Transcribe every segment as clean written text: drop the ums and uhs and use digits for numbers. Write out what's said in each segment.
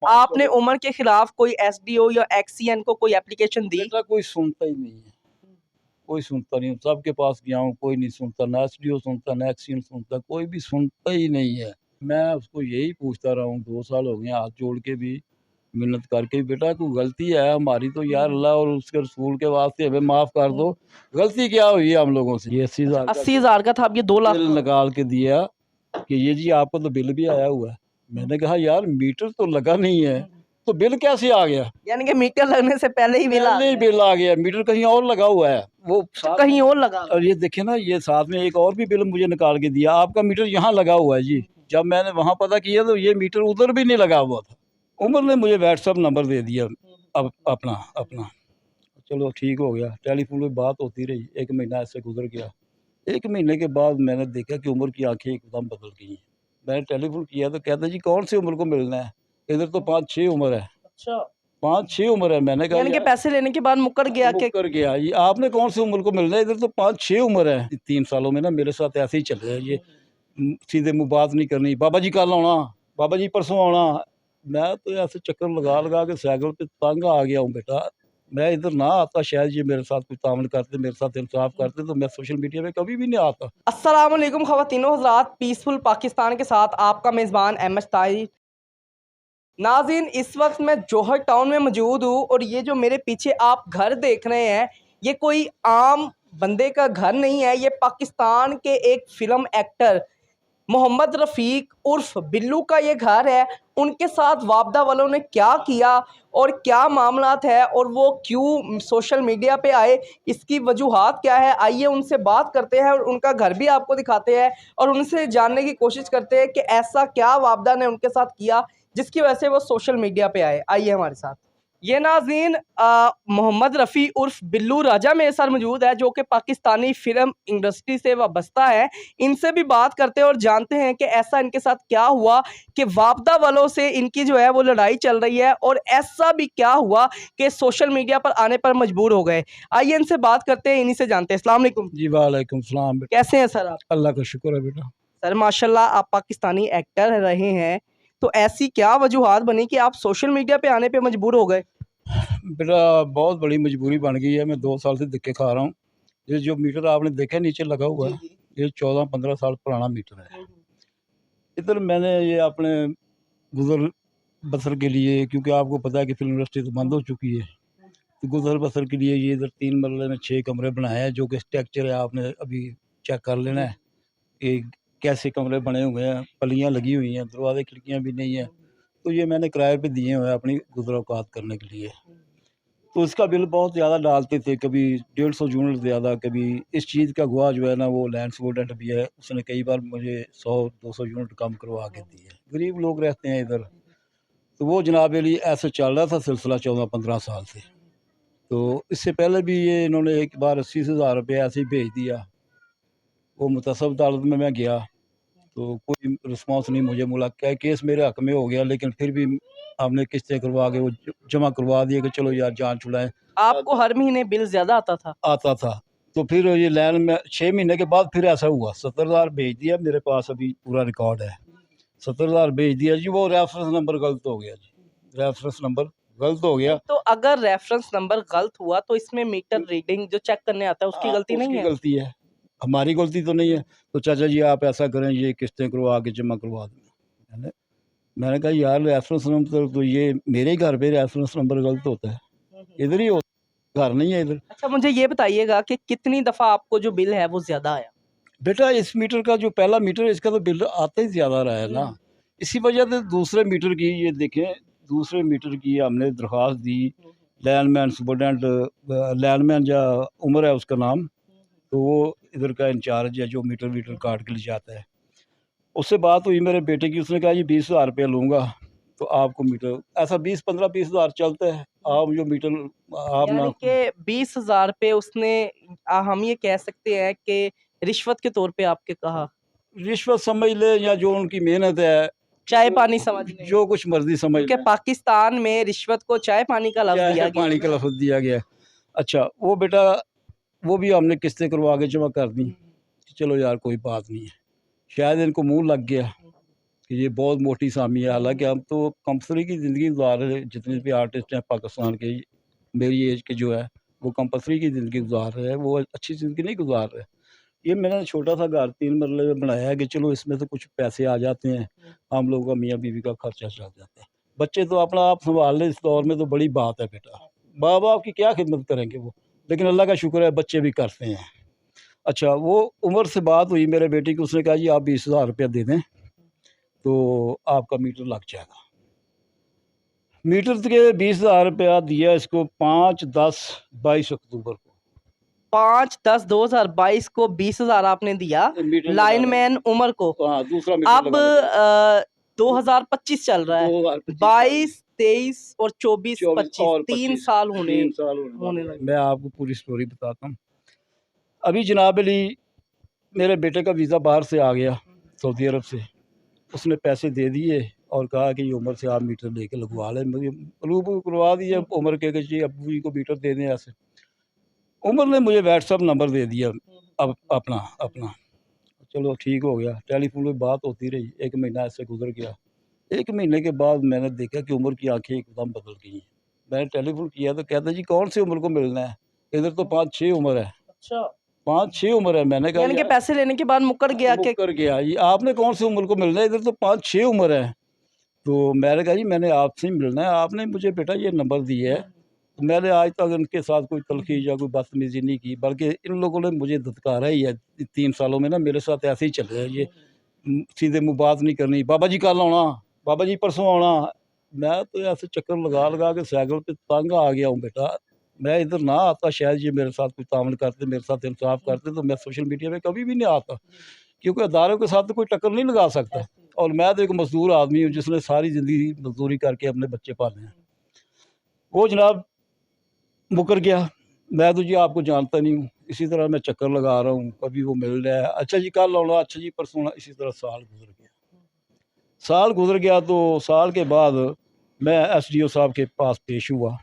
आपने उमर के खिलाफ कोई एसडीओ या एक्सीएन को कोई एप्लीकेशन दी? बेटा कोई सुनता ही नहीं है, कोई सुनता नहीं। सबके पास गया हूँ, कोई नहीं सुनता, ना एसडीओ सुनता, ना एक्सीएन सुनता, कोई भी सुनता ही नहीं है। मैं उसको यही पूछता रहा हूँ, 2 साल हो गए हाथ जोड़ के भी, मिन्नत करके भी, बेटा कोई गलती है हमारी तो यार अल्लाह और उसके रसूल के वास्ते हमें माफ़ कर दो, गलती क्या हुई है हम लोगों से। ये 80,000 का 80,000 का था, अब ये 2 लाख बिल निकाल के दिया कि ये जी आपको तो बिल भी आया हुआ है। मैंने कहा यार मीटर तो लगा नहीं है, तो बिल कैसे आ गया? यानी कि मीटर लगने से पहले ही बिल आ पहले ही गया। बिल आ गया, मीटर कहीं और लगा हुआ है, वो कहीं और लगा। और ये देखिए ना, ये साथ में एक और भी बिल मुझे निकाल के दिया, आपका मीटर यहाँ लगा हुआ है जी। जब मैंने वहाँ पता किया तो ये मीटर उधर भी नहीं लगा हुआ था। उमर ने मुझे व्हाट्सएप नंबर दे दिया, अब अपना अपना चलो ठीक हो गया। टेलीफोन पे बात होती रही, 1 महीना ऐसे गुजर गया। 1 महीने के बाद मैंने देखा कि उमर की आंखें एकदम बदल गई हैं। मैंने टेलीफोन किया तो कहता जी कौन सी उम्र को मिलना है, इधर तो 5-6 उम्र है। अच्छा, 5-6 उम्र है। मैंने कहा यानी कि यार पैसे लेने के बाद मुकर गया कि मुकर गया ये, आपने कौन सी उम्र को मिलना है, इधर तो 5-6 उम्र है। 3 सालों में ना मेरे साथ ऐसे ही चल रहा है ये। सीधे मुँह बात नहीं करनी, बाबा जी कल आना, बाबा जी परसों आना। मैं तो ऐसे चक्कर लगा लगा के साइकिल पे तंग आ गया हूँ बेटा। मैं इधर ना आता, शायद ये मेरे साथ कोई तामल करते, मेरे साथ इंसाफ करते, तो मैं सोशल मीडिया पे कभी भी नहीं आता। अस्सलाम वालेकुम ख़वातीनो हज़रात, पीसफुल पाकिस्तान के साथ आपका मेज़बान अहमद ताहिर। नाज़रीन, इस वक्त मैं जौहर टाउन में मौजूद हूँ और ये जो मेरे पीछे आप घर देख रहे हैं, ये कोई आम बंदे का घर नहीं है। ये पाकिस्तान के एक फ़िल्म एक्टर मोहम्मद रफ़ीक उर्फ बिल्लू का ये घर है। उनके साथ वापदा वालों ने क्या किया और क्या मामलात है और वो क्यों सोशल मीडिया पे आए, इसकी वजूहात क्या है, आइए उनसे बात करते हैं और उनका घर भी आपको दिखाते हैं और उनसे जानने की कोशिश करते हैं कि ऐसा क्या वापदा ने उनके साथ किया जिसकी वजह से वो सोशल मीडिया पे आए। आइए हमारे साथ। ये नाज़रीन मोहम्मद रफ़ी उर्फ बिल्लू राजा मेरे साथ मौजूद है, जो कि पाकिस्तानी फ़िल्म इंडस्ट्री से वाबस्ता है। इनसे भी बात करते हैं और जानते हैं कि ऐसा इनके साथ क्या हुआ कि वापदा वालों से इनकी जो है वो लड़ाई चल रही है और ऐसा भी क्या हुआ कि सोशल मीडिया पर आने पर मजबूर हो गए। आइए इनसे बात करते हैं, इन्हीं से जानते हैं। अस्सलाम वालेकुम। जी वालेकुम सलाम बेटा। कैसे हैं सर आप? अल्लाह का शुक्र है बेटा। सर माशाल्लाह आप पाकिस्तानी एक्टर रहे हैं, तो ऐसी क्या वजूहात बनी कि आप सोशल मीडिया पे आने पे मजबूर हो गए? बेटा बहुत बड़ी मजबूरी बन गई है, मैं 2 साल से धक्के खा रहा हूँ। ये जो मीटर आपने देखा नीचे लगा हुआ है, ये 14-15 साल पुराना मीटर है। इधर मैंने ये अपने गुज़र बसर के लिए, क्योंकि आपको पता है कि फ़िल्म इंडस्ट्री तो बंद हो चुकी है, तो गुज़र बसर के लिए ये इधर 3 मरले में 6 कमरे बनाए हैं, जो कि स्ट्रक्चर है, आपने अभी चेक कर लेना है कि कैसे कमरे बने हुए हैं, पलियाँ लगी हुई हैं, दरवाज़े खिड़कियाँ भी नहीं हैं। तो ये मैंने किराए पे दिए हुए हैं अपनी गुज़र औक़ात करने के लिए। तो इसका बिल बहुत ज़्यादा डालते थे, कभी 150 यूनिट ज़्यादा, कभी इस चीज़ का गवाह जो है ना वो लैंडस्केडेंट भी है, उसने कई बार मुझे 100-200 यूनिट कम करवा के दिए। गरीब लोग रहते हैं इधर, तो वो जनाब अली ऐसे चल रहा था सिलसिला 14-15 साल से। तो इससे पहले भी ये इन्होंने एक बार 80,000 रुपये ऐसे ही भेज दिया। वो मुतसब अदालत में मैं गया, तो कोई रिस्पॉन्स नहीं मुझे मिला। क्या केस मेरे हक़ में हो गया, लेकिन फिर भी हमने किस्तें करवा के वो जमा करवा दिए कि चलो यार जान छुड़ाएँ। आपको हर महीने बिल ज़्यादा आता था? आता था। तो फिर ये लाइन में 6 महीने के बाद फिर ऐसा हुआ, 70,000 भेज दिया, मेरे पास अभी पूरा रिकॉर्ड है। 70,000 भेज दिया जी, वो रेफ़रेंस नंबर गलत हो गया जी। रेफ़रेंस नंबर गलत हो गया। तो अगर रेफरेंस नंबर गलत हुआ तो इसमें मीटर रीडिंग जो चेक करने आता है उसकी गलती नहीं उसकी है? गलती है, हमारी गलती तो नहीं है। तो चाचा जी आप ऐसा करें, ये किस्तें करवा के जमा करवा दें। मैंने मैंने कहा यार रेफ़रेंस नंबर तो ये मेरे ही घर पे रेफ़रेंस नंबर गलत होता है, इधर ही होता है, घर नहीं है इधर। अच्छा, मुझे ये बताइएगा कि कितनी दफ़ा आपको जो बिल है वो ज़्यादा आया? बेटा इस मीटर का जो पहला मीटर है, इसका तो बिल आता ही ज़्यादा रहा है ना। इसी वजह से दूसरे मीटर की ये देखें, दूसरे मीटर की हमने दरख्वास्त दी। लाइनमैन सुपरडेंट लाइनमैन या उमर है उसका नाम, तो वो इधर का इंचार्ज है जो मीटर वीटर काट के ले जाता है। उससे बात हुई मेरे बेटे की, उसने कहा जी 20,000 रुपया लूँगा, तो आपको मीटर ऐसा 20-15-20,000 चलता है। आप जो मीटर आप ना यानी कि 20,000 पे उसने हम ये कह सकते हैं कि रिश्वत के तौर पे आपके कहा, रिश्वत समझ लें या जो उनकी मेहनत है, चाय पानी समझ लें, जो कुछ मर्ज़ी समझ क्योंकि लें। पाकिस्तान में रिश्वत को चाय पानी का लफ्ज़ क्या दिया है, गया पानी है का ना। लफ़्ज़ दिया गया। अच्छा, वो बेटा वो भी हमने किस्तें करवा के जमा कर दी। चलो यार कोई बात नहीं है, शायद इनको मुँह लग गया। कि ये बहुत मोटी सामी है। हालांकि हम तो कंपल्सरी की ज़िंदगी गुजार रहे, जितने भी आर्टिस्ट हैं पाकिस्तान के, मेरी एज के जो है वो कंपल्सरी की ज़िंदगी गुजार रहे हैं, वो अच्छी ज़िंदगी नहीं गुजार रहे। ये मैंने छोटा सा घर 3 मरले में बनाया है कि चलो इसमें से कुछ पैसे आ जाते हैं, हम लोगों का मियाँ बीवी का खर्चा चल जाता है। बच्चे तो अपना आप संभाल लें इस दौर में तो बड़ी बात है बेटा। माँ बाप की क्या खिदमत करेंगे वो, लेकिन अल्लाह का शुक्र है बच्चे भी करते हैं। अच्छा, वो उमर से बात हुई मेरे बेटे की, उसने कहा जी आप 20,000 रुपया दे दें तो आपका मीटर लग जाएगा। मीटर के 20,000 रुपया दिया इसको 5/10/22 अक्टूबर को। 5/10/2022 को 20,000 आपने दिया मीटर लाइनमैन उमर को। हाँ, दूसरा मीटर अब लगाने 2025 चल रहा है, 22, 23 और 24, 25 3 साल होने लगे। मैं आपको पूरी स्टोरी बताता हूँ। अभी जनाब अली मेरे बेटे का वीज़ा बाहर से आ गया सऊदी अरब से, उसने पैसे दे दिए और कहा कि ये उमर से आप मीटर लेके लगवा लें। मुझे रूबरू करवा दिया उमर के कि जी अब्बू जी को मीटर दे दें। ऐसे उमर ने मुझे व्हाट्सअप नंबर दे दिया अब अपना अपना चलो ठीक हो गया, टेलीफोन पे बात होती रही। 1 महीना ऐसे गुजर गया। 1 महीने के बाद मैंने देखा कि उमर की आंखें एकदम बदल गई हैं। मैंने टेलीफोन किया तो कहता जी कौन सी उम्र को मिलना है, इधर तो 5-6 उम्र है। अच्छा, 5-6 उम्र है। मैंने कहा यानी कि यार पैसे लेने के बाद मुकर गया कि मुकर गया जी, आपने कौन सी उम्र को मिलना है, इधर तो 5-6 उम्र है। तो मैंने कहा जी मैंने आपसे ही मिलना है, आपने मुझे बेटा ये नंबर दिया है। तो मैंने आज तक इनके साथ कोई तलखी या कोई बदतमीजी नहीं की, बल्कि इन लोगों ने मुझे धत्कारा ही है 3 सालों में ना, मेरे साथ ऐसे ही चल रहा है ये। सीधे मुँह बात नहीं करनी, बाबा जी कल आना, बाबा जी परसों आना। मैं तो ऐसे चक्कर लगा लगा के साइकिल पे तंग आ गया हूँ बेटा। मैं इधर ना आता, शायद ये मेरे साथ कोई तामल करते, मेरे साथ इंसाफ करते, तो मैं सोशल मीडिया पे कभी भी नहीं आता, क्योंकि अदारों के साथ तो कोई टक्कर नहीं लगा सकता। और मैं तो एक मजदूर आदमी हूँ जिसने सारी ज़िंदगी मजदूरी करके अपने बच्चे पाले हैं। वो जनाब मुकर गया। मैं तो जी आपको जानता नहीं हूँ, इसी तरह मैं चक्कर लगा रहा हूँ, कभी वो मिल रहा है, अच्छा जी कल आना, अच्छा जी परसों आना, इसी तरह साल गुजर गया। साल गुजर गया तो साल के बाद मैं एसडीओ साहब के पास पेश हुआ।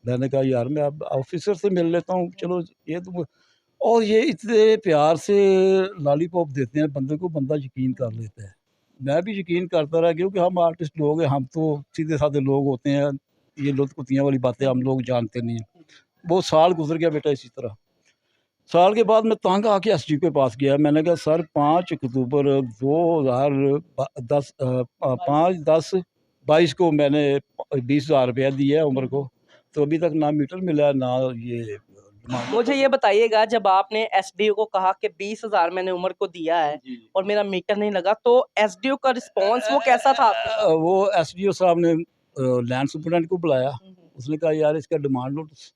मैंने कहा यार मैं अब ऑफिसर से मिल लेता हूँ, चलो ये तो। और ये इतने प्यार से लॉलीपॉप देते हैं बंदे को, बंदा यकीन कर लेता है। मैं भी यकीन करता रहा, क्योंकि हम आर्टिस्ट लोग हैं, हम तो सीधे साधे लोग होते हैं, ये लुत्फकुतियाँ वाली बातें हम लोग जानते नहीं हैं। वो साल गुजर गया बेटा इसी तरह। साल के बाद मैं तंग आके एसडी के पास गया। मैंने कहा सर 5 अक्टूबर 2010 5/10/22 को मैंने 20,000 रुपया दिया है उम्र को, तो अभी तक ना मीटर मिला ना ये। मुझे ये बताइएगा, जब आपने एसडीओ को कहा कि 20,000 मैंने उमर को दिया है जी। और मेरा मीटर नहीं लगा, तो एसडीओ का रिस्पॉन्स वो कैसा था आपके साथ? वो एसडीओ साहब ने लैंड सुपरटेंडेंट को बुलाया। उसने कहा यार इसका डिमांड नोटिस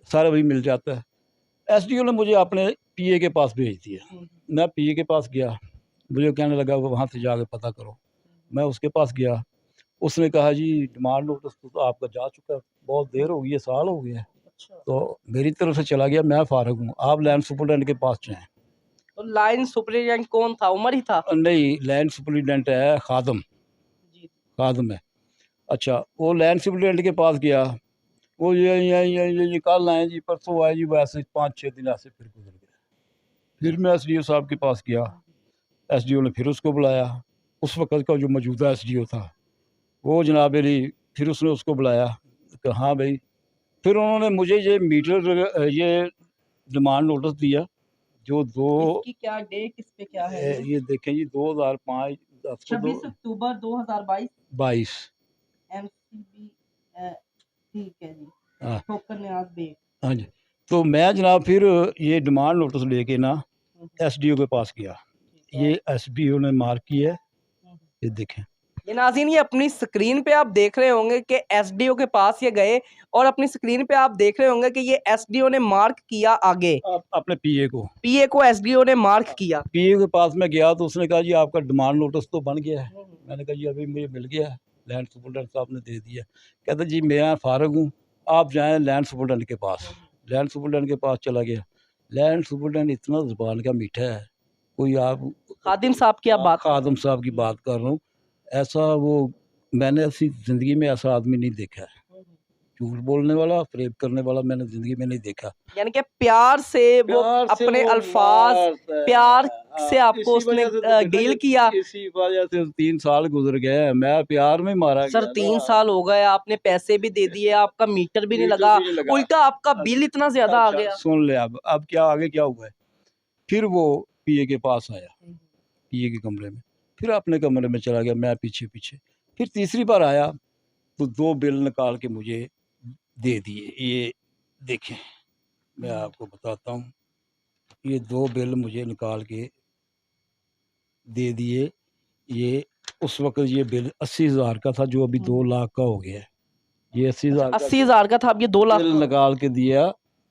सर अभी मिल जाता है। एसडीओ ने मुझे अपने पीए के पास भेज दिया। मैं पीए के पास गया, मुझे कहने लगा वो वहाँ से जाके पता करो। मैं उसके पास गया, उसने कहा जी डिमांड नोटिस तो आपका जा चुका है, बहुत देर हो गई है, साल हो गया है। तो मेरी तरफ से चला गया, मैं फारग हूँ, आप लैंड सुपरटेंडेंट के पास जाएँ। तो लाइन सुपरिटेंडेंट कौन था, उमर ही था? नहीं, लैंड सुपरटेंडेंट है खादम, जी। खादम है। अच्छा, वो लैंड सुपरटेंडेंट के पास गया, वो ये कल आए जी, परसों आए जी, वैसे 5-6 दिन ऐसे फिर गुजर गए। फिर मैं एसडीओ साहब के पास गया, एसडीओ ने फिर उसको बुलाया। उस वक़्त का जो मौजूदा एसडीओ था, वो जनाब अली, फिर उसने उसको बुलाया, कहा हाँ भाई। फिर उन्होंने मुझे ये मीटर ये डिमांड नोटिस दिया, जो इसकी क्या डेट, इस पे क्या है? ये देखें जी 2005 10 को 26 अक्टूबर 2022 22। एमसीबी। ठीक है जी, हाँ ठोकर न्याज बेग। हाँ जी। तो मैं जनाब फिर ये डिमांड नोटिस लेके ना एसडीओ के पास गया। ये एसडीओ ने मार्क की है, ये देखें। ये नाज़रीन, ये अपनी स्क्रीन पे आप देख रहे होंगे कि एसडीओ के पास ये गए और अपनी स्क्रीन पे आप देख रहे होंगे कि ये एसडीओ ने मार्क किया आगे, अपने पीए को एसडीओ ने मार्क किया। पीए के पास में गया तो उसने कहा जी आपका डिमांड नोटिस तो बन गया है। मैंने कहा जी अभी मुझे मिल गया है, लैंड सुपरटेंडेंट साहब ने दे दिया। कहते जी मैं फारग हूँ, आप जाएँ लैंड सुपरटेंडेंट के पास। लैंड सुपरटेंडेंट के पास चला गया। लैंड सुपरटेंडेंट इतना ज़ुबान का मीठा है, कोई आप खादिम साहब की आप बात कर रहे हैं। खादम साहब की बात कर रहा हूँ। ऐसा वो मैंने ऐसी ज़िंदगी में ऐसा आदमी नहीं देखा है। झूठ बोलने वाला, फरेब करने वाला मैंने ज़िंदगी में नहीं देखा। यानी कि प्यार से वो प्यार से अपने वो अल्फाज मारता है। प्यार हाँ, से आपको इसी उसने वजह से तो बेटा डील ये किया। इसी वजह से 3 साल गुज़र गए हैं, मैं प्यार में मारा सर गया 3 ना। साल हो गए, आपने पैसे भी दे दिए, आपका मीटर भी नहीं मीटर लगा, भी नहीं लगा। उल्टा आपका बिल इतना ज्यादा आ अच्छा गया। सुन ले अब क्या आगे क्या हुआ है। फिर वो पीए के पास आया, पीए के कमरे में, फिर अपने कमरे में चला गया, मैं पीछे-पीछे। फिर तीसरी बार आया तो 2 बिल निकाल के मुझे दे दिए। ये देखें, मैं आपको बताता हूँ, ये 2 बिल मुझे निकाल के दे दिए। ये उस वक़्त ये बिल 80,000 का था, जो अभी 2 लाख का हो गया है। ये 80,000 का 80,000 का था, अब ये 2 लाख बिल का। निकाल के दिया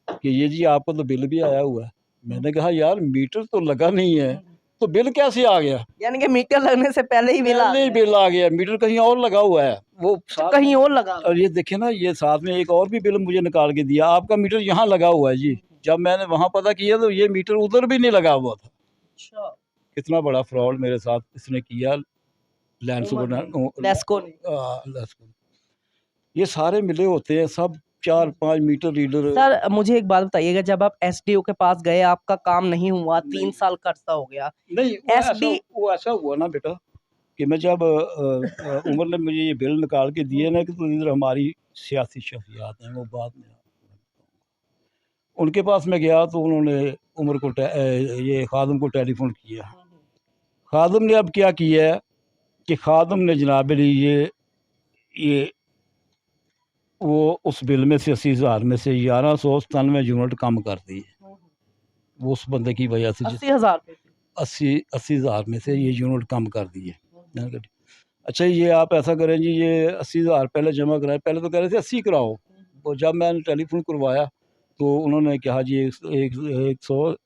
कि ये जी आपको तो बिल भी आया हुआ है। मैंने कहा यार मीटर तो लगा नहीं है, तो बिल कैसे आ गया? यानी कि मीटर लगने से पहले ही बिल आ पहले ही गया। बिल आ गया, मीटर कहीं और लगा हुआ है। वो अच्छा, साथ कहीं और लगा। और ये देखिए ना, ये साथ में एक और भी बिल मुझे निकाल के दिया, आपका मीटर यहाँ लगा हुआ है जी। जब मैंने वहाँ पता किया तो ये मीटर उधर भी नहीं लगा हुआ था। अच्छा, कितना बड़ा फ्रॉड मेरे साथ इसने किया। लैंड लेस्को ने। लेस्को। ये सारे मिले होते हैं सब, 4-5 मीटर रीडर। सर मुझे एक बात बताइएगा, जब आप एसडीओ के पास गए, आपका काम नहीं हुआ, 3 नहीं। साल का अरसा हो गया, नहीं एसडी वो ऐसा हुआ ना बेटा कि मैं जब उमर ने मुझे ये बिल निकाल के दिए ना, कि तो इधर हमारी सियासी शख्सियात हैं, वो बाद में उनके पास मैं गया तो उन्होंने उमर को ये खादम को टेलीफोन किया। खादम ने अब क्या किया है कि खादम ने जनाब अली ये वो उस बिल में से 80,000 में से 1197 यूनिट कम कर दी है। वो उस बंदे की वजह से 80,000 80,000 में से ये यूनिट कम कर दिए। मैंने कहा अच्छा ये आप ऐसा करें जी, ये 80,000 पहले जमा कराएं। पहले तो कह रहे थे 80 कराओ। वो जब मैंने टेलीफोन करवाया तो उन्होंने कहा जी एक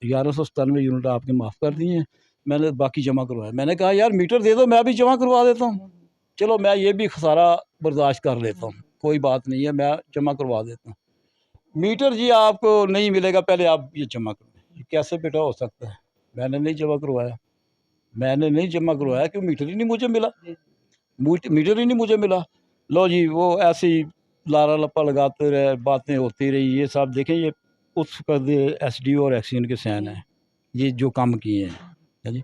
1197 यूनिट आपके माफ़ कर दिए हैं, मैंने बाकी जमा करवाया। मैंने कहा यार मीटर दे दो, मैं भी जमा करवा देता हूँ। चलो मैं ये भी खसारा बर्दाश्त कर लेता हूँ, कोई बात नहीं है, मैं जमा करवा देता हूँ। मीटर जी आपको नहीं मिलेगा, पहले आप ये जमा करो। कैसे बेटा हो सकता है? मैंने नहीं जमा करवाया, मैंने नहीं जमा करवाया कि मीटर ही नहीं मुझे मिला, मीटर ही नहीं मुझे मिला। लो जी वो ऐसे ही लारा लप्पा लगाते रहे, बातें होती रही। ये सब देखें, ये उस कद एसडीओ और एक्सीन के सैन हैं, ये जो काम किए हैं। है जी।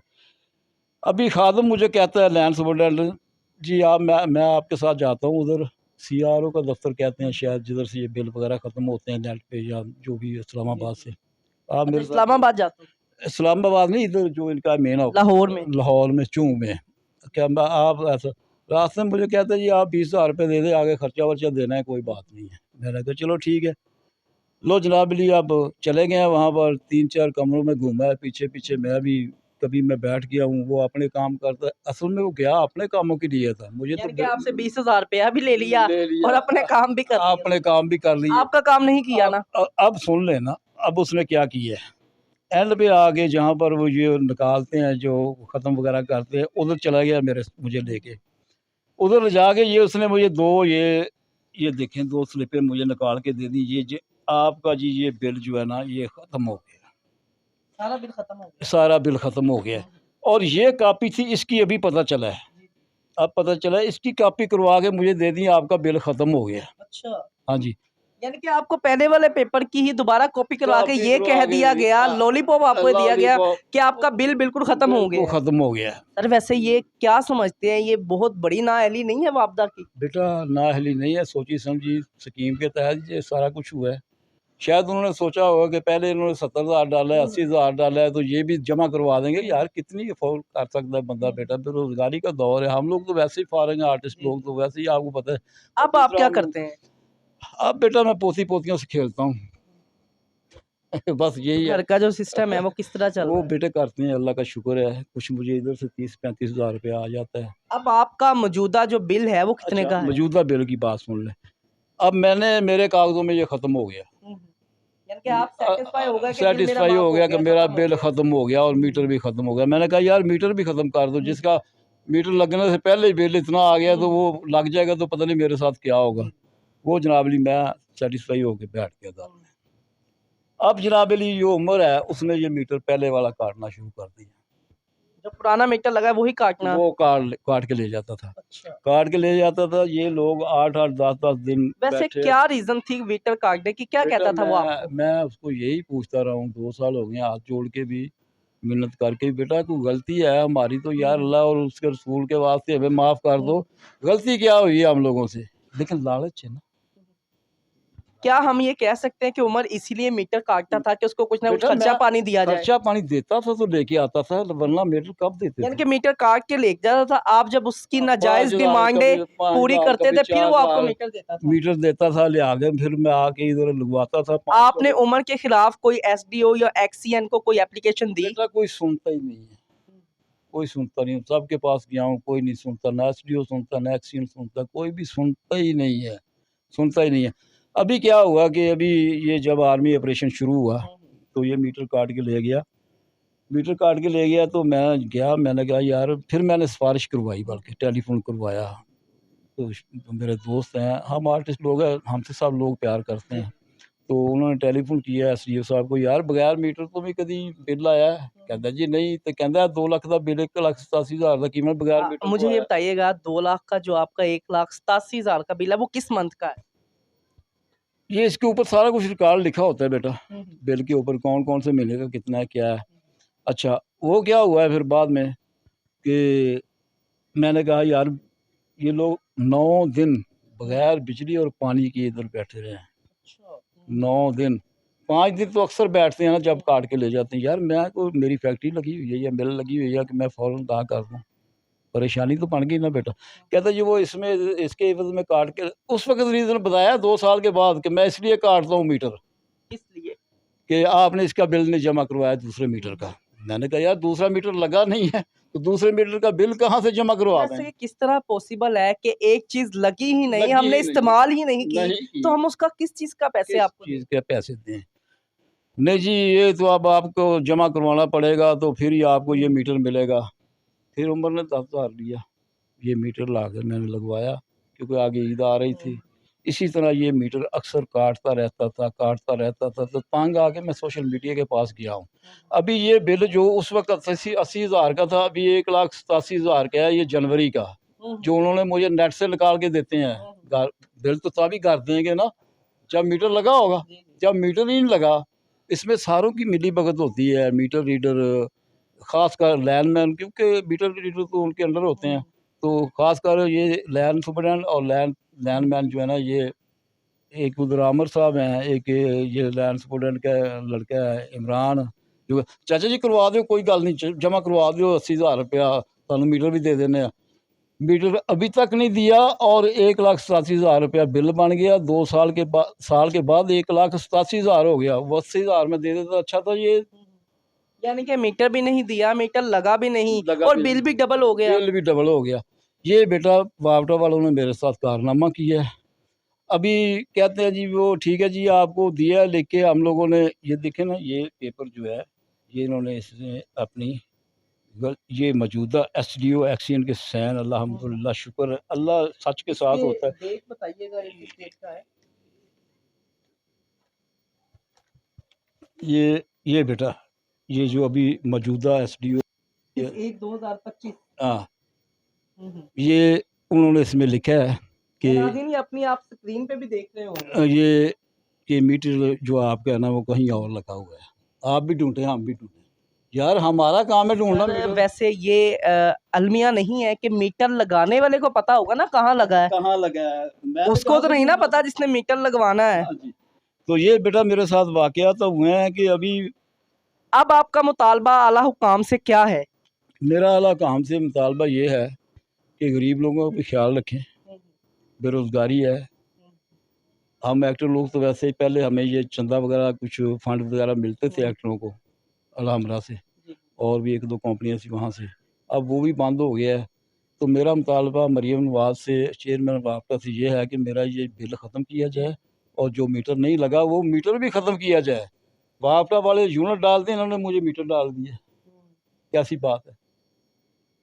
अभी खादम मुझे कहता है लैंड सुपरटेंडेंट जी आप मैं आपके साथ जाता हूँ उधर सीआरओ का दफ्तर कहते हैं शायद, जिधर से ये बिल वगैरह ख़त्म होते हैं नेट पे या जो भी इस्लामाबाद से। आप मेरे साथ इस्लामाबाद जाता हूँ, इस्लामाबाद नहीं, इधर जो इनका मेन लाहौर में चूँ में। क्या आप ऐसा रास्ते में मुझे कहते हैं जी आप 20,000 रुपये दे दें, आगे खर्चा वर्चा देना है, कोई बात नहीं है। मैंने कहा चलो ठीक है। लो जनाब अली अब चले गए हैं वहाँ पर, 3-4 कमरों में घूमा है, पीछे पीछे मैं भी कभी मैं बैठ गया हूँ, वो अपने काम करता है। असल में वो गया अपने कामों के लिए था, मुझे यानी तो कि आपसे 20,000 रुपया भी ले लिया और अपने काम भी कर लिया। अपने काम भी कर लिए। आपका काम नहीं किया ना। अब सुन लेना, अब उसने क्या किया है, एंड पे आगे जहाँ पर वो ये निकालते हैं जो ख़त्म वगैरह करते हैं, उधर चला गया मुझे लेके। उधर जाके ये उसने मुझे ये देखें 2 स्लिपें मुझे निकाल के दे दी। ये आपका जी ये बिल जो है ना ये ख़त्म हो गया, सारा बिल खत्म हो गया। सारा बिल ख़त्म हो गया है। और ये कॉपी थी इसकी, अभी पता चला है, अब पता चला है इसकी कॉपी करवा के मुझे दे दी, आपका बिल ख़त्म हो गया। अच्छा, हाँ जी। यानी कि आपको पहले वाले पेपर की ही दोबारा कॉपी करवा के कॉपी ये करवा कह के दिया गया, लॉलीपॉप आपको दिया गया लॉलीपॉप कि आपका बिल बिल्कुल खत्म हो बिल्कुल गया। ख़त्म हो गया। सर वैसे ये क्या समझते हैं, ये बहुत बड़ी नाअहली नहीं है वापदा की? बेटा नाअहली नहीं है, सोची समझी स्कीम के तहत ये सारा कुछ हुआ है। शायद उन्होंने सोचा होगा कि पहले इन्होंने 70,000 डाला है, 80,000 डाला है, तो ये भी जमा करवा देंगे। यार कितनी अफोर्ड कर सकता है बंदा बेटा, बेरोजगारी का दौर है, हम लोग तो वैसे ही फारिग हैं, आर्टिस्ट लोग तो वैसे ही आपको पता है। अब आप क्या करते हैं? अब बेटा मैं पोती पोतियों से खेलता हूँ बस यही है। घर का जो सिस्टम है वो किस तरह चल वो रहा है? बेटे करते हैं, अल्लाह का शुक्र है, कुछ मुझे इधर से 30-35,000 रुपया आ जाता है। अब आपका मौजूदा जो बिल है वो कितने का है? मौजूदा बिल की बात सुन ले। अब मेरे कागजों में ये ख़त्म हो गया, यानी कि आप सेटिस्फाई हो गए कि बिल मेरा सेटिस्फाई माफ हो गया कि मेरा खत्म हो बिल गया। ख़त्म हो गया और मीटर भी ख़त्म हो गया। मैंने कहा यार मीटर भी ख़त्म कर दो, जिसका मीटर लगने से पहले ही बिल इतना आ गया तो वो लग जाएगा तो पता नहीं मेरे साथ क्या होगा। वो जनाब अली मैं सेटिस्फाई होकर बैठ गया था। अब जनाब अली जो उम्र है उसने ये मीटर पहले वाला काटना शुरू कर दिया। जो पुराना मीटर लगा है वही काटना। वो काट के ले जाता था, अच्छा। काट के ले जाता था। ये लोग 8-8 10-10 दिन वैसे बैठे। क्या रीजन थी मीटर काटने की, क्या बेटा कहता था वो आपको? मैं उसको यही पूछता रहा हूँ, 2 साल हो गए हाथ जोड़ के भी, मिन्नत करके भी, बेटा कोई गलती है हमारी तो यार अल्लाह और उसके रसूल के वास्ते हमें माफ़ कर दो, गलती क्या हुई है हम लोगों से, लेकिन लालच है ना। क्या हम ये कह सकते हैं कि उमर इसीलिए मीटर काटता था कि उसको कुछ ना कुछ बेटा खर्चा मैं पानी दिया जाए? खर्चा पानी देता था तो लेके आता था, वरना मीटर कब देते यानी थे। कि मीटर काट के ले जाता था, आप जब उसकी नाजायज 5,000 डिमांडें कभी 5 पूरी हज़ार करते कभी थे फिर 4 वो आपको हज़ार मीटर देता था। मीटर देता था, ले आगे फिर मैं आके इधर लगवाता था 500 आपने उमर के खिलाफ कोई एसडीओ या एक्सीएन को कोई एप्लीकेशन दी? बेटा कोई सुनता ही नहीं है, कोई सुनता नहीं। सबके पास गया हूँ, कोई नहीं सुनता, ना एसडीओ सुनता, ना एक्सीएन सुनता, कोई भी सुनता ही नहीं है, सुनता ही नहीं है। अभी क्या हुआ कि अभी ये जब आर्मी ऑपरेशन शुरू हुआ तो ये मीटर काट के ले गया, मीटर काट के ले गया तो मैं गया, मैंने कहा यार, फिर मैंने सिफारिश करवाई, बल्कि टेलीफोन करवाया। तो मेरे दोस्त हैं, हम आर्टिस्ट लोग हैं, हमसे सब लोग प्यार करते हैं। तो उन्होंने टेलीफोन किया एसडीओ साहब को, यार बगैर मीटर तो भी कभी बिल आया है? कहता जी नहीं, तो कहता 2 लाख का बिल, 1,87,000 का कीमत बगैर मीटर मुझे तो ये आया। बताइएगा, 2 लाख का जो आपका 1,87,000 का बिल है वो किस मंथ का है? ये इसके ऊपर सारा कुछ रिकॉर्ड लिखा होता है बेटा, बिल के ऊपर कौन कौन से महीने का कितना है, क्या है। अच्छा, वो क्या हुआ है फिर बाद में कि मैंने कहा यार, ये लोग 9 दिन बगैर बिजली और पानी के इधर बैठे रहे हैं, 9 दिन। 5 दिन तो अक्सर बैठते हैं ना जब काट के ले जाते हैं। यार मैं को मेरी फैक्ट्री लगी हुई है या मिल लगी हुई है कि मैं फ़ौरन कहाँ कर दूँ? परेशानी तो बन गई ना बेटा। कहता जी वो इसमें इसके एवज़ में काट के, उस वक़्त रीज़न बताया 2 साल के बाद कि मैं इसलिए काटता हूँ मीटर इसलिए कि आपने इसका बिल नहीं जमा करवाया दूसरे मीटर का। मैंने कहा यार दूसरा मीटर लगा नहीं है, तो दूसरे मीटर का बिल कहाँ से जमा करवा वैसे दें? ये किस तरह पॉसिबल है कि एक चीज लगी ही नहीं, लगी हमने ही नहीं, इस्तेमाल ही नहीं नहीं की, की। तो हम उसका किस चीज का पैसे किस आपको दें? चीज़ के पैसे दें? नहीं जी, ये तो अब आपको जमा करवाना पड़ेगा तो फिर ही आपको ये मीटर मिलेगा। फिर उमर ने 10,000 लिया, ये मीटर लाकर मैंने लगवाया, क्योंकि आगे ईद आ रही थी। इसी तरह ये मीटर अक्सर काटता रहता था, काटता रहता था, तो तंग आके मैं सोशल मीडिया के पास गया हूँ। अभी ये बिल जो उस वक़्त 80,000 का था, अभी 1,87,000 का है, ये जनवरी का, जो उन्होंने मुझे नेट से निकाल के देते हैं। घर बिल तो तभी कर देंगे ना जब मीटर लगा होगा, जब मीटर ही नहीं लगा। इसमें सारों की मिली-भगत होती है, मीटर रीडर, ख़ासकर लाइनमैन, क्योंकि मीटर रीडर तो उनके अंडर होते हैं। तो ख़ासकर ये लाइन सुपरडेंट और लाइनमैन जो है ना, ये एक उधर आमिर साहब हैं, एक ये लाइन सुपरडेंट का लड़का है इमरान, जो चाचा जी करवा दो, कोई गल नहीं, जमा करवा दो 80,000 रुपया, तुहानू मीटर भी दे देने। मीटर अभी तक नहीं दिया और 1,87,000 रुपया बिल बन गया। 2 साल के बाद 1,87,000 हो गया। वो 80,000 में दे देता अच्छा था। ये यानी कि मीटर भी नहीं दिया, मीटर लगा भी नहीं लगा और भी बिल भी डबल हो गया। बिल भी डबल हो गया। ये बेटा वापटा वालों ने मेरे साथ कारनामा किया है। अभी कहते हैं जी वो ठीक है जी, आपको दिया है, लेके हम लोगों ने ये देखे ना, ये पेपर जो है, ये इन्होंने इसमें अपनी ये मौजूदा एसडीओ एक्सीएन के सैन, अल्हम्दुलिल्लाह, शुक्र है, अल्लाह सच के साथ होता है। डेट बताइएगा, ये किस डेट का है? ये बेटा, ये जो अभी मौजूदा एसडीओ, 1/1/2025। हाँ, ये उन्होंने इसमें लिखा है कि नाज़रीन, ये अपनी आप स्क्रीन पे भी देख रहे होंगे। ये कि मीटर जो आपका है ना वो कहीं और लगा हुआ है। आप भी ढूंढे, हम भी ढूंढे, यार हमारा काम है ढूंढना मीटर। वैसे ये अलमिया नहीं है कि मीटर लगाने वाले को पता होगा ना कहाँ लगा है, कहाँ लगा है, मैं उसको तो नहीं ना पता जिसने मीटर लगवाना है। हाँ जी। तो ये बेटा मेरे साथ वाकया तो हुए हैं कि अभी अब आपका मुतालबा आला हुकाम से क्या है? मेरा आला काम से मुतालबा ये है कि गरीब लोगों का भी ख्याल रखें, बेरोज़गारी है। हम एक्टर लोग तो वैसे ही पहले हमें ये चंदा वगैरह कुछ फंड वगैरह मिलते थे एक्टरों को अलहमरा से, और भी 1-2 कंपनियाँ थी वहाँ से, अब वो भी बंद हो गया है। तो मेरा मुतालबा मरीम नवाज़ से, चेयरमैन वापटा से ये है कि मेरा ये बिल ख़त्म किया जाए और जो मीटर नहीं लगा वो मीटर भी ख़त्म किया जाए। वापटा वाले यूनिट डाल दें, इन्होंने मुझे मीटर डाल दिए, कैसी बात है?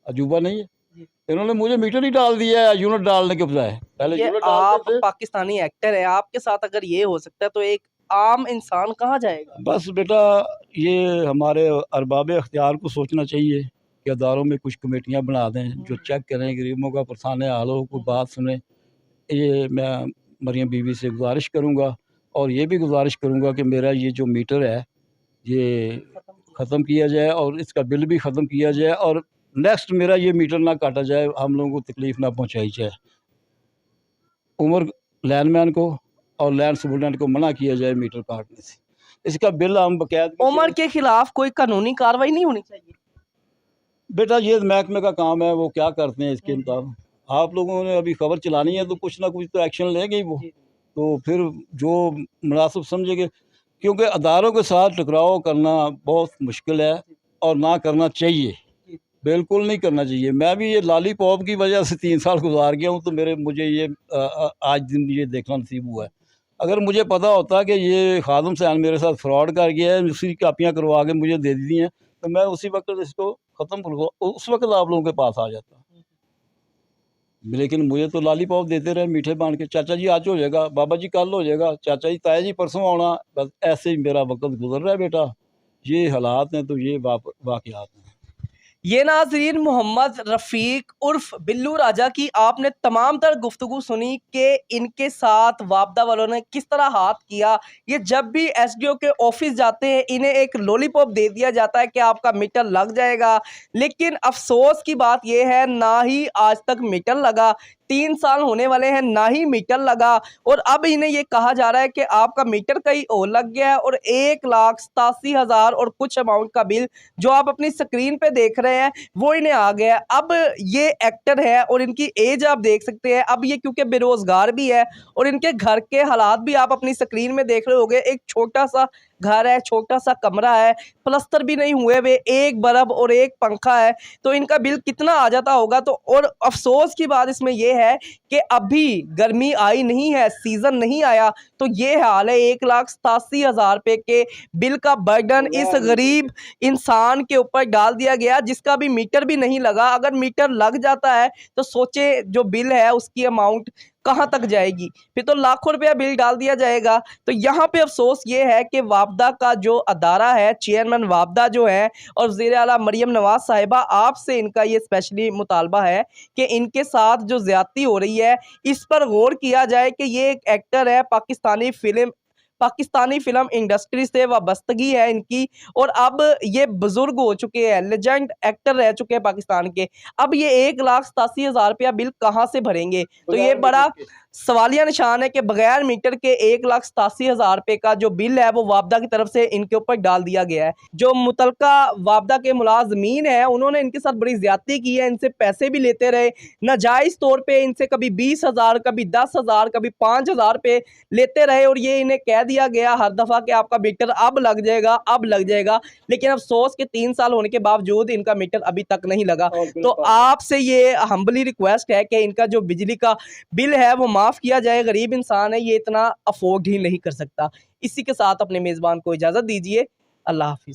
अजूबा नहीं है? इन्होंने मुझे मीटर ही डाल दिया है यूनिट डालने के बजाय। पहले ये यूनिट आप डालते थे। पाकिस्तानी एक्टर हैं, आपके साथ अगर ये हो सकता है तो एक आम इंसान कहाँ जाएगा? बस बेटा, ये हमारे अरबाब अख्तियार को सोचना चाहिए कि अदारों में कुछ कमेटियां बना दें जो चेक करें, गरीबों का परेशान हाल हो, कोई बात सुने। ये मैं मरियम बीवी से गुजारिश करूँगा और ये भी गुजारिश करूँगा कि मेरा ये जो मीटर है ये ख़त्म किया जाए और इसका बिल भी ख़त्म किया जाए और नेक्स्ट मेरा ये मीटर ना काटा जाए, हम लोगों को तकलीफ़ ना पहुँचाई जाए। उमर लैंडमैन को और लैंड सुपरडेंट को मना किया जाए मीटर काटने से। इसका बिल हम बकायदगी उमर के खिलाफ कोई कानूनी कार्रवाई नहीं होनी चाहिए? बेटा ये महकमे का काम है, वो क्या करते हैं इसके मुताबिक। आप लोगों ने अभी खबर चलानी है तो कुछ ना कुछ तो एक्शन लेंगे ही वो। तो फिर जो मुनासिब समझेंगे, क्योंकि अदारों के साथ टकराव करना बहुत मुश्किल है और ना करना चाहिए, बिल्कुल नहीं करना चाहिए। मैं भी ये लॉलीपॉप की वजह से 3 साल गुजार गया हूँ, तो मुझे ये आज दिन ये देखना नसीब हुआ है। अगर मुझे पता होता कि ये खादिम सयान मेरे साथ फ्रॉड कर गया है, उसकी कापियाँ करवा के मुझे दे दी हैं, तो मैं उसी वक्त इसको ख़त्म उस वक्त आप लोगों के पास आ जाता। लेकिन मुझे तो लॉलीपॉप देते रहे मीठे बांध के, चाचा जी आज हो जाएगा, बाबा जी कल हो जाएगा, चाचा जी ताया जी परसों आना, बस ऐसे ही मेरा वक्त गुजर रहा है बेटा। ये हालात हैं, तो ये वाक़यात हैं। ये नाज़रीन मोहम्मद रफ़ीक उर्फ बिल्लू राजा की आपने तमाम तर गुफ्तगू सुनी कि इनके साथ वापदा वालों ने किस तरह हाथ किया। ये जब भी एसडीओ के ऑफिस जाते हैं इन्हें एक लॉलीपॉप दे दिया जाता है कि आपका मीटर लग जाएगा, लेकिन अफसोस की बात यह है ना ही आज तक मीटर लगा। 3 साल होने वाले हैं, ना ही मीटर लगा और अब इन्हें ये कहा जा रहा है कि आपका मीटर कहीं और लग गया है और 1,87,000 और कुछ अमाउंट का बिल जो आप अपनी स्क्रीन पे देख रहे हैं वो इन्हें आ गया है। अब ये एक्टर है और इनकी एज आप देख सकते हैं। अब ये क्योंकि बेरोजगार भी है और इनके घर के हालात भी आप अपनी स्क्रीन में देख रहे होंगे। एक छोटा सा घर है, छोटा सा कमरा है, प्लस्तर भी नहीं हुए हुए, एक बल्ब और एक पंखा है, तो इनका बिल कितना आ जाता होगा। तो और अफसोस की बात इसमें यह है कि अभी गर्मी आई नहीं है, सीजन नहीं आया, तो ये हाल है। 1,87,000 रुपए के बिल का बर्डन इस गरीब इंसान के ऊपर डाल दिया गया जिसका भी मीटर भी नहीं लगा। अगर मीटर लग जाता है तो सोचे जो बिल है उसकी अमाउंट कहाँ तक जाएगी, फिर तो लाखों रुपया बिल डाल दिया जाएगा। तो यहाँ पे अफसोस ये है कि वापदा का जो अदारा है, चेयरमैन वापदा जो है और वज़ीर आला मरियम नवाज साहिबा, आपसे इनका ये स्पेशली मुतालबा है कि इनके साथ जो ज्यादती हो रही है इस पर गौर किया जाए कि ये एक एक्टर है, पाकिस्तानी फिल्म इंडस्ट्री से वाबस्तगी है इनकी और अब ये बुजुर्ग हो चुके हैं, लेजेंड एक्टर रह चुके हैं पाकिस्तान के। अब ये 1,87,000 रुपया बिल कहाँ से भरेंगे? तो ये बड़ा सवालिया निशान है कि बगैर मीटर के 1,87,000 रुपए का जो बिल है वो वापदा की तरफ से इनके ऊपर डाल दिया गया है। जो मुतलका वापदा के मुलाजमीन है उन्होंने इनके साथ बड़ी ज्यादती की है, इनसे पैसे भी लेते रहे नाजायज तौर पे, इनसे कभी 20,000, कभी 10,000, कभी 5,000 रुपए लेते रहे और ये इन्हें कह दिया गया हर दफा कि आपका मीटर अब लग जाएगा, अब लग जाएगा। लेकिन अफसोस के 3 साल होने के बावजूद इनका मीटर अभी तक नहीं लगा। तो आपसे ये हम्बली रिक्वेस्ट है कि इनका जो बिजली का बिल है वो माफ किया जाए। गरीब इंसान है, ये इतना अफोर्ड ही नहीं कर सकता। इसी के साथ अपने मेजबान को इजाजत दीजिए। अल्लाह हाफिज।